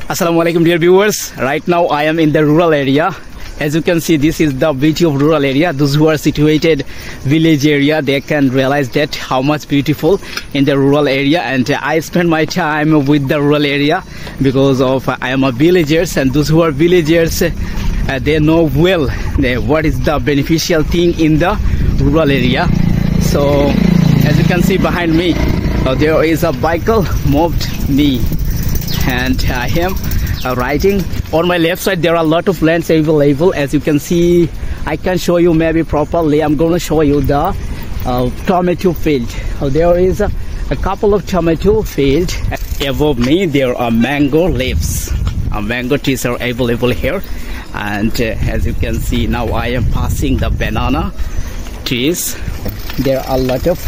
Assalamualaikum dear viewers. Right now I am in the rural area. As you can see, this is the beauty of rural area. Those who are situated village area, they can realize that how much beautiful in the rural area. And I spend my time with the rural area because of I am a villagers, and those who are villagers, they know well what is the beneficial thing in the rural area. So as you can see behind me, there is a vehicle moved me, and I am riding. On my left side there are a lot of lands available. As you can see, I can show you maybe properly. I'm going to show you the tomato field. There is a couple of tomato field. Above me there are mango leaves. Mango trees are available here, and as you can see, now I am passing the banana trees. There are a lot of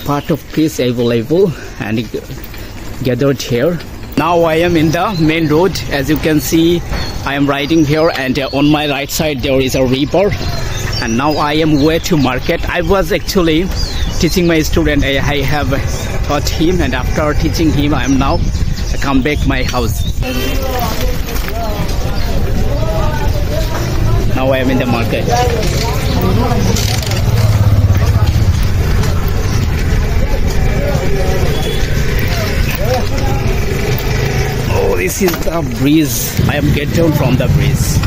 part of trees available and gathered here. Now I am in the main road. As you can see, I am riding here, and on my right side there is a river, and now I am way to market. I was actually teaching my student. I have taught him, and after teaching him I am now come back my house. Now I am in the market. Oh, this is the breeze. I am get down from the breeze.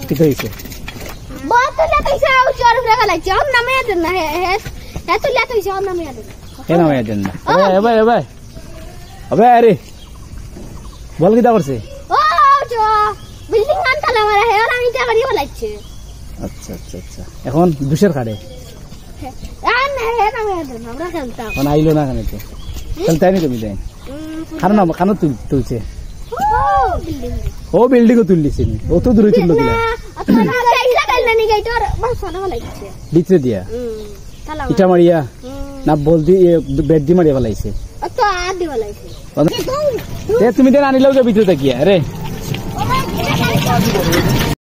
किधर इसे? बहुत तो लेते इसे उचार उधर का लग जाओ ना मैं देना है तो लेते इसे ना मैं देना है ना मैं देना अबे अरे बोल किधर से? जो बिल्डिंग आन तला वाला है और आनी क्या करिए वाला अच्छे अच्छा এখন দুশের খাড়ে আন है ना मैं देना আমরা খেলতাম কোন আইলো না কেন তো খেলতে আনি তুমি দেন খানো না খানো তুলছে ও বিল্ডিং ও তুললিছে নি ও তো দূরে তুললো দিলা না এইটা কাল না নিগাই তোর বড় সোনা वाला আছে দিতে দিয়া তালা ইটা মারিয়া না বলদি বেড দি মারিয়া ফলাইছে তো আদি वाला আছে তুমি দেন আনিলাও যে ভিতরে তাকিয়া আরে ও ভাই